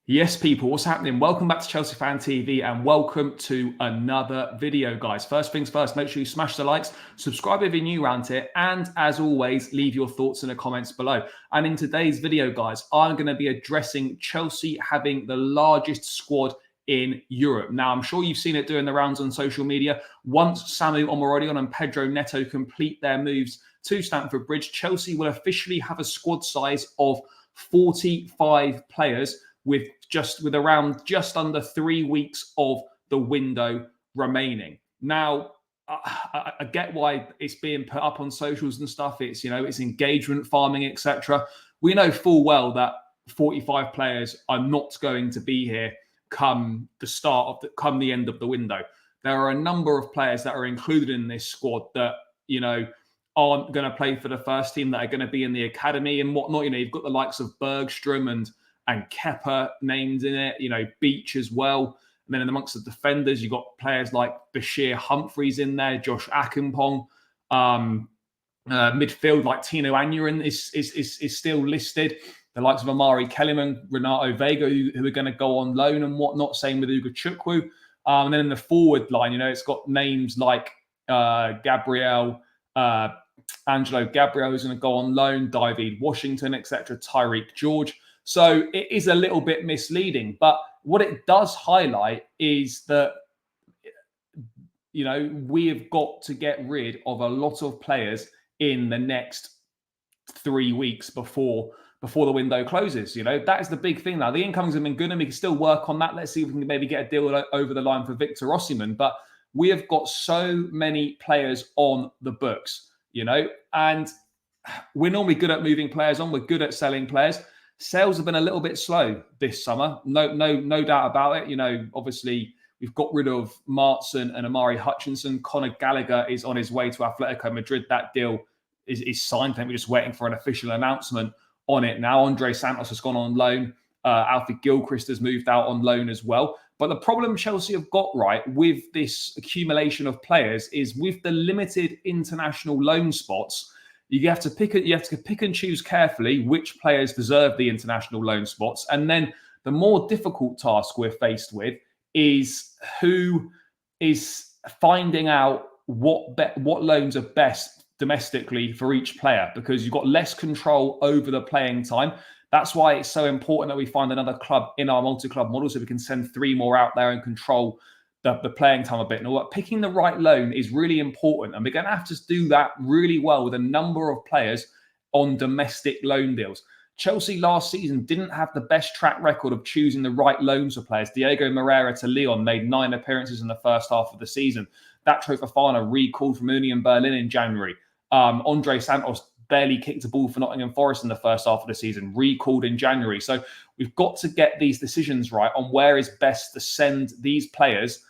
Yes, people, what's happening? Welcome back to Chelsea Fan TV and welcome to another video, guys. First things first, make sure you smash the likes, subscribe if you're new around here, and as always, leave your thoughts in the comments below. And in today's video, guys, I'm going to be addressing Chelsea having the largest squad in Europe. Now, I'm sure you've seen it doing the rounds on social media. Once Samu Omorodion and Pedro Neto complete their moves to Stamford Bridge, Chelsea will officially have a squad size of 45 players with around just under 3 weeks of the window remaining. Now, I get why it's being put up on socials and stuff. It's, it's engagement farming, etc. We know full well that 45 players are not going to be here come the end of the window. There are a number of players that are included in this squad that, aren't going to play for the first team, that are going to be in the academy and whatnot. You've got the likes of Bergstrom and Kepa named in it, Beach as well. And then amongst the defenders, you've got players like Bashir Humphreys in there, Josh Akinpong. Midfield like Tino Aneurin is still listed. The likes of Amari Kellyman, Renato Vega, who are going to go on loan and whatnot. Same with Ugo Chukwu. And then in the forward line, it's got names like Gabriel, Angelo Gabriel, who's going to go on loan, David Washington, etc., Tyreek George. So it is a little bit misleading. But what it does highlight is that, we have got to get rid of a lot of players in the next 3 weeks before the window closes. That is the big thing now. The incomings have been good and we can still work on that. Let's see if we can maybe get a deal over the line for Victor Osimhen. But we have got so many players on the books, and we're normally good at moving players on. We're good at selling players. Sales have been a little bit slow this summer. No doubt about it. Obviously, we've got rid of Martson and Amari Hutchinson. Conor Gallagher is on his way to Atletico Madrid. That deal is signed. I think we're just waiting for an official announcement on it now. Andre Santos has gone on loan. Alfie Gilchrist has moved out on loan as well. But the problem Chelsea have got right with this accumulation of players is with the limited international loan spots, you have to pick and choose carefully which players deserve the international loan spots. And then the more difficult task we're faced with is who is finding out what loans are best domestically for each player, because you've got less control over the playing time. That's why it's so important that we find another club in our multi-club model so we can send 3 more out there and control the playing time a bit. And all that. Picking the right loan is really important. And we're going to have to do that really well with a number of players on domestic loan deals. Chelsea last season didn't have the best track record of choosing the right loans for players. Diego Moreira to Lyon made 9 appearances in the first half of the season. Datro Fofana recalled from Union Berlin in January. Andre Santos barely kicked a ball for Nottingham Forest in the first half of the season, recalled in January. So we've got to get these decisions right on where is best to send these players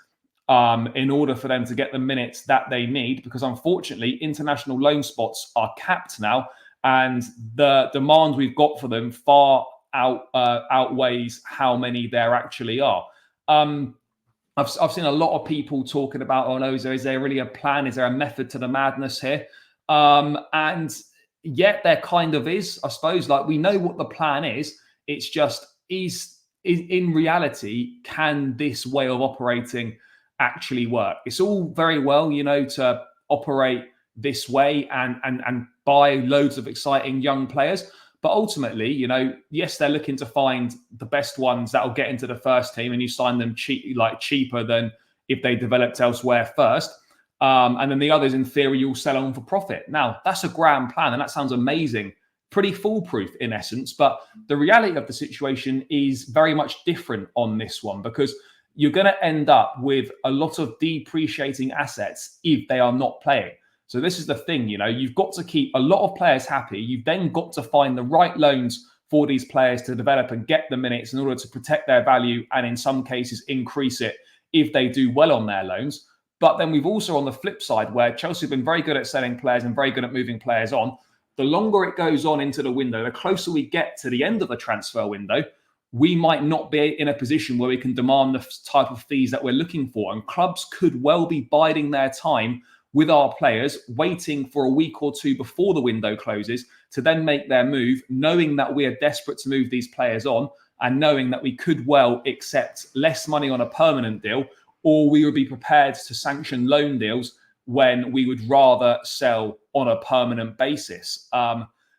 in order for them to get the minutes that they need, because unfortunately international loan spots are capped now and the demand we've got for them far outweighs how many there actually are. I've seen a lot of people talking about, oh no, is there really a plan? Is there a method to the madness here? And yet there kind of is, I suppose. Like, we know what the plan is. It's just, is in reality, can this way of operating actually work? It's all very well, to operate this way and buy loads of exciting young players. But ultimately, yes, they're looking to find the best ones that will get into the first team, and you sign them cheaper than if they developed elsewhere first. And then the others, in theory, you'll sell on for profit. Now, that's a grand plan, and that sounds amazing. Pretty foolproof in essence. But the reality of the situation is very much different on this one, because you're going to end up with a lot of depreciating assets if they are not playing. So this is the thing, you've got to keep a lot of players happy. You've then got to find the right loans for these players to develop and get the minutes in order to protect their value and in some cases increase it if they do well on their loans. But then we've also on the flip side, where Chelsea have been very good at selling players and very good at moving players on. The longer it goes on into the window, the closer we get to the end of the transfer window, we might not be in a position where we can demand the type of fees that we're looking for. And clubs could well be biding their time with our players, waiting for a week or two before the window closes to then make their move, knowing that we are desperate to move these players on, and knowing that we could well accept less money on a permanent deal, or we would be prepared to sanction loan deals when we would rather sell on a permanent basis.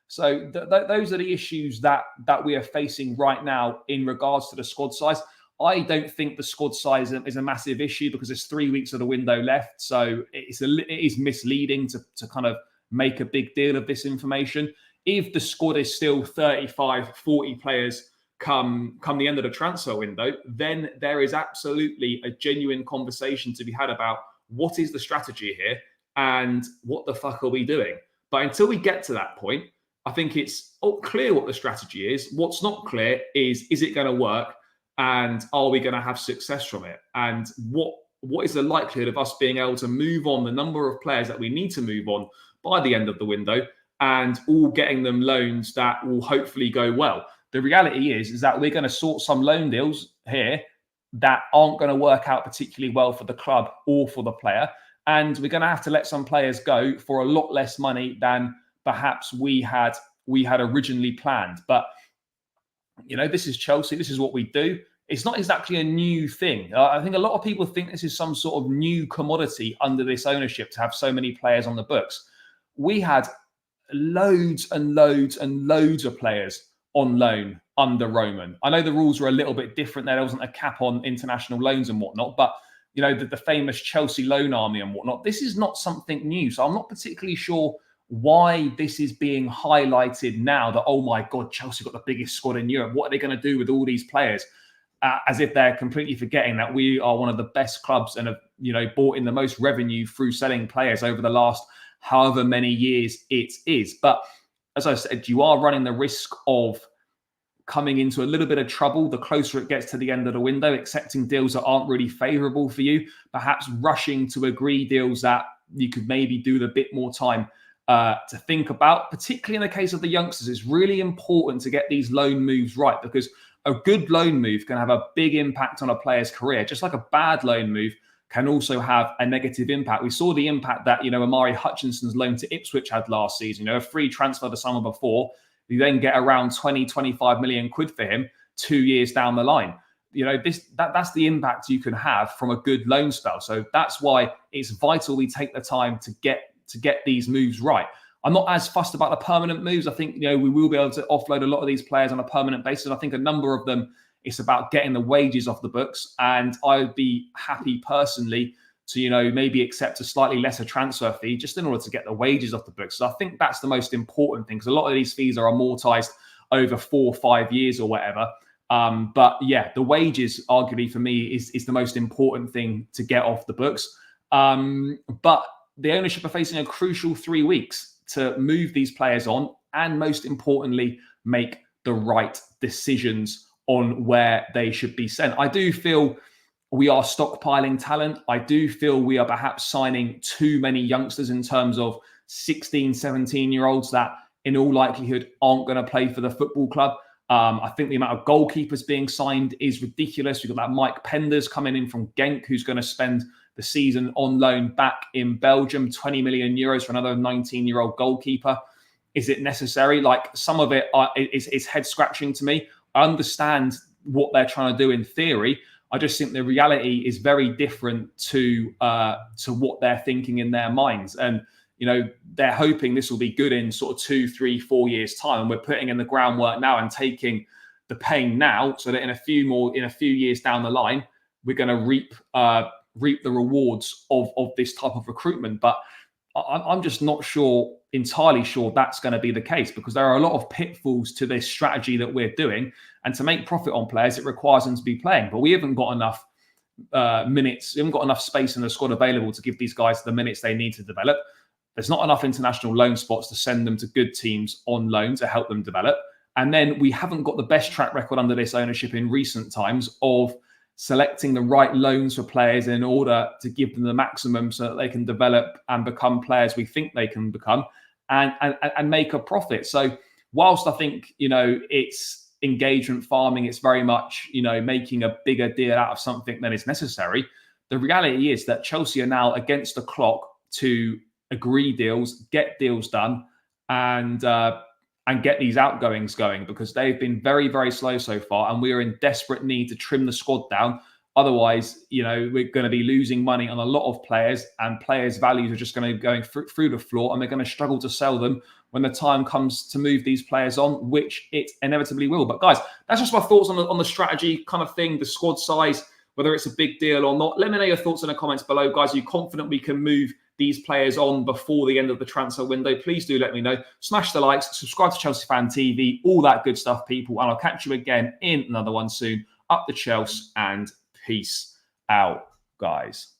So those are the issues that we are facing right now in regards to the squad size. I don't think the squad size is a massive issue because there's 3 weeks of the window left. So it is misleading to kind of make a big deal of this information. If the squad is still 35, 40 players come the end of the transfer window, then there is absolutely a genuine conversation to be had about what is the strategy here and what the fuck are we doing? But until we get to that point, I think it's clear what the strategy is. What's not clear is it going to work? And are we going to have success from it? And what is the likelihood of us being able to move on the number of players that we need to move on by the end of the window and all getting them loans that will hopefully go well? The reality is that we're going to sort some loan deals here that aren't going to work out particularly well for the club or for the player. And we're going to have to let some players go for a lot less money than perhaps we had originally planned. But this is Chelsea. This is what we do. It's not exactly a new thing. I think a lot of people think this is some sort of new commodity under this ownership to have so many players on the books. We had loads and loads and loads of players on loan under Roman. I know the rules were a little bit different there. There wasn't a cap on international loans and whatnot, but the famous Chelsea loan army and whatnot. This is not something new. So I'm not particularly sure why this is being highlighted now that, oh my God, Chelsea got the biggest squad in Europe. What are they going to do with all these players? As if they're completely forgetting that we are one of the best clubs and have, brought in the most revenue through selling players over the last however many years it is. But as I said, you are running the risk of coming into a little bit of trouble the closer it gets to the end of the window, accepting deals that aren't really favourable for you, perhaps rushing to agree deals that you could maybe do with a bit more time to think about. Particularly in the case of the youngsters, it's really important to get these loan moves right, because a good loan move can have a big impact on a player's career, just like a bad loan move can also have a negative impact. We saw the impact that, Amari Hutchinson's loan to Ipswich had last season, a free transfer the summer before. You then get around 20, 25 million quid for him 2 years down the line. That's the impact you can have from a good loan spell. So that's why it's vital we take the time to get these moves right. I'm not as fussed about the permanent moves. I think, we will be able to offload a lot of these players on a permanent basis. I think a number of them, it's about getting the wages off the books. And I would be happy personally to, maybe accept a slightly lesser transfer fee just in order to get the wages off the books. So I think that's the most important thing, because a lot of these fees are amortized over 4 or 5 years or whatever. But yeah, the wages arguably for me is the most important thing to get off the books. But the ownership are facing a crucial 3 weeks to move these players on and, most importantly, make the right decisions on where they should be sent. I do feel we are stockpiling talent. I do feel we are perhaps signing too many youngsters in terms of 16, 17-year-olds that in all likelihood aren't going to play for the football club. I think the amount of goalkeepers being signed is ridiculous. We've got that Mike Penders coming in from Genk, who's going to spend the season on loan back in Belgium, 20 million euros for another 19-year-old goalkeeper. Is it necessary? Like, some of it is head scratching to me. I understand what they're trying to do in theory. I just think the reality is very different to what they're thinking in their minds. And, they're hoping this will be good in sort of 2, 3, 4 years time. And we're putting in the groundwork now and taking the pain now, so that in a few years down the line, we're going to reap the rewards of this type of recruitment. But I'm just not entirely sure that's going to be the case, because there are a lot of pitfalls to this strategy that we're doing. And to make profit on players, it requires them to be playing. But we haven't got enough minutes. We haven't got enough space in the squad available to give these guys the minutes they need to develop. There's not enough international loan spots to send them to good teams on loan to help them develop. And then we haven't got the best track record under this ownership in recent times of selecting the right loans for players in order to give them the maximum so that they can develop and become players we think they can become and make a profit. So whilst I think, it's engagement farming, it's very much, making a bigger deal out of something than is necessary. The reality is that Chelsea are now against the clock to agree deals, get deals done, and and get these outgoings going, because they've been very, very slow so far, and we are in desperate need to trim the squad down. Otherwise, we're going to be losing money on a lot of players, and players' values are just going to be going through the floor, and we're going to struggle to sell them when the time comes to move these players on, which it inevitably will. But guys, that's just my thoughts on the strategy kind of thing, the squad size, whether it's a big deal or not. Let me know your thoughts in the comments below, guys. Are you confident we can move these players on before the end of the transfer window? Please do let me know. Smash the likes, subscribe to Chelsea Fan TV, all that good stuff, people. And I'll catch you again in another one soon. Up the Chelsea, and peace out, guys.